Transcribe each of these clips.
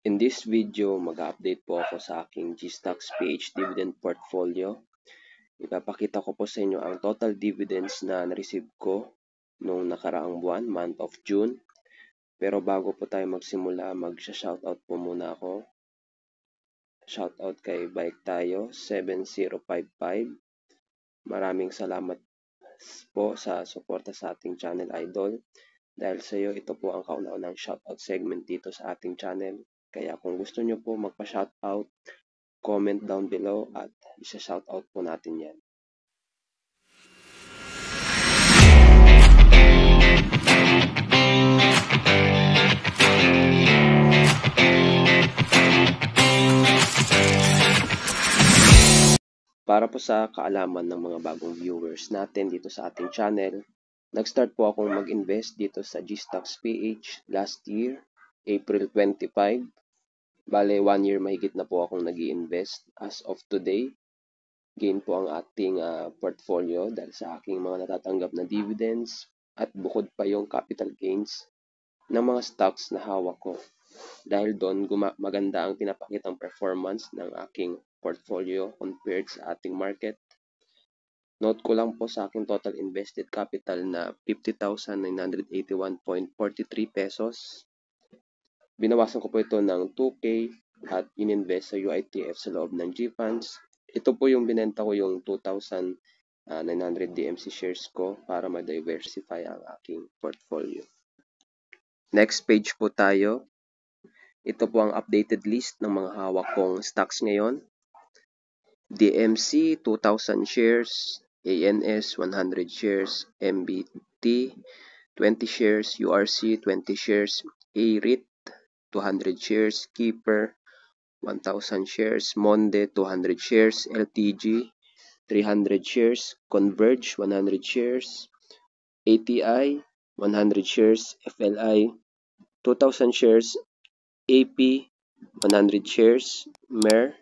In this video, mag-update po ako sa aking GStocks PH dividend portfolio. Ipapakita ko po sa inyo ang total dividends na na-receive ko noong nakaraang buwan, month of June. Pero bago po tayo magsimula, mag-shoutout po muna ako. Shoutout kay Bike Tayo 7055. Maraming salamat po sa suporta sa ating channel, Idol. Dahil sa iyo, ito po ang kauna-unang shoutout segment dito sa ating channel. Kaya kung gusto nyo po magpa-shoutout, comment down below at isa-shoutout po natin yan. Para po sa kaalaman ng mga bagong viewers natin dito sa ating channel, nag-start po akong mag-invest dito sa GStocks PH last year, April 25. Bale, 1 year mahigit na po akong nag-i-invest. As of today, gain po ang ating portfolio dahil sa aking mga natatanggap na dividends at bukod pa yung capital gains ng mga stocks na hawak ko. Dahil doon, maganda ang pinapakitang performance ng aking portfolio compared sa ating market. Note ko lang po sa aking total invested capital na 50,981.43 pesos. Binawasan ko po ito ng 2K at ininvest sa UITF sa loob ng GFunds. Ito po yung binenta ko yung 2,900 DMC shares ko para ma-diversify ang aking portfolio. Next page po tayo. Ito po ang updated list ng mga hawak kong stocks ngayon. DMC 2,000 shares, ANS 100 shares, MBT 20 shares, URC 20 shares, AREIT 200 shares, Keeper 1,000 shares, Monde 200 shares, LTG 300 shares, Converge 100 shares, ATI 100 shares, FLI 2,000 shares, AP 100 shares, MER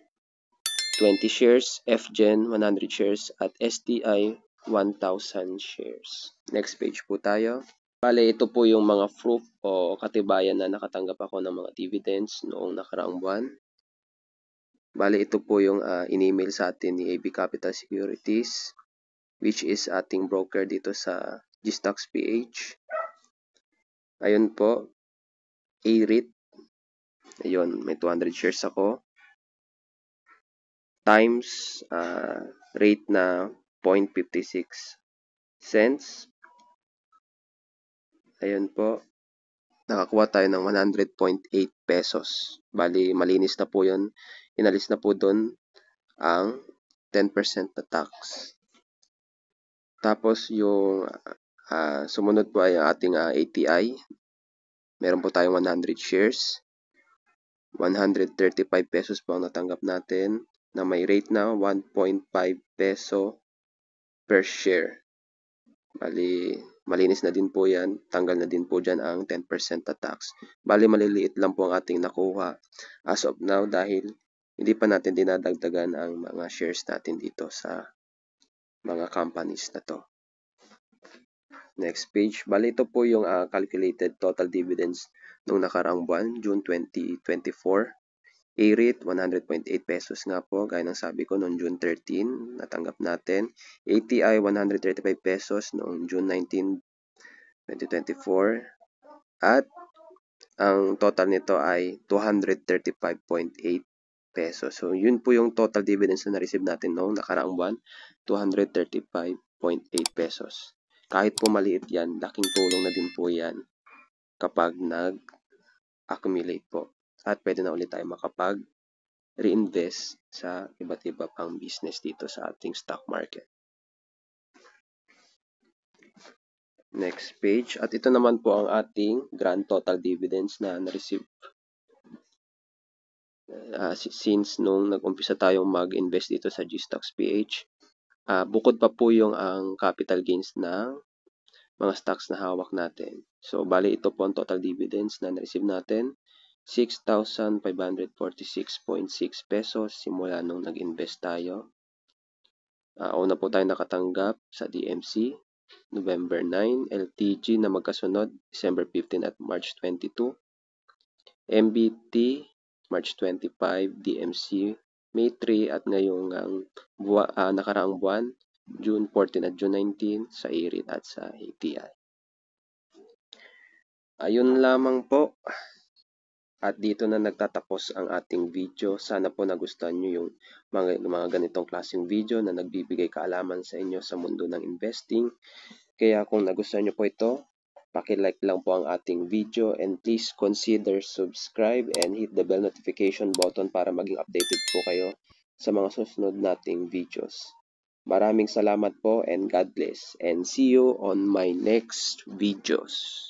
20 shares, FGen 100 shares, at STI 1,000 shares. Next page po tayo. Bale, ito po yung mga proof o katibayan na nakatanggap ako ng mga dividends noong nakaraang buwan. Bale, ito po yung in-email sa atin ni AB Capital Securities, which is ating broker dito sa GStocks PH. Ayun po, AREIT. Ayun, may 200 shares ako. Times rate na 0.56 cents. Ayun po, nakakuha tayo ng 100.8 pesos. Bali, malinis na po yun. Inalis na po doon ang 10% na tax. Tapos yung sumunod po ay ating ATI. Meron po tayong 100 shares. 135 pesos po ang natanggap natin na may rate na 1.5 peso per share. Bali, malinis na din po yan. Tanggal na din po dyan ang 10% na tax. Bali, maliliit lang po ang ating nakuha as of now dahil hindi pa natin dinadagdagan ang mga shares natin dito sa mga companies na to. Next page. Bali, ito po yung calculated total dividends nung nakaraang buwan, June 2024. AREIT, 100.8 pesos nga po, gaya ng sabi ko noong June 13, natanggap natin. ATI, 135 pesos noong June 19, 2024. At ang total nito ay 235.8 pesos. So, yun po yung total dividends na na-receive natin noong nakaraang buwan, 235.8 pesos. Kahit po maliit yan, laking tulong na din po yan kapag nag-accumulate po. At pwede na ulit tayo makapag-reinvest sa iba't iba pang business dito sa ating stock market. Next page. At ito naman po ang ating grand total dividends na na-receive since nung nag-umpisa tayong mag-invest dito sa GStocks PH. Bukod pa po yung ang capital gains ng mga stocks na hawak natin. So, bali ito po ang total dividends na na-receive natin. 6,546.6 pesos simula nung nag-invest tayo. Una po tayo nakatanggap sa DMC, November 9, LTG na magkasunod, December 15 at March 22. MBT, March 25, DMC, May 3, at ngayong nakaraang buwan, June 14 at June 19, sa IRIT at sa ATI. Ayun lamang po. At dito na nagtatapos ang ating video. Sana po nagustuhan nyo yung mga ganitong klaseng video na nagbibigay kaalaman sa inyo sa mundo ng investing. Kaya kung nagustuhan nyo po ito, paki-like lang po ang ating video, and please consider subscribe and hit the bell notification button para maging updated po kayo sa mga susunod nating videos. Maraming salamat po and God bless, and see you on my next videos.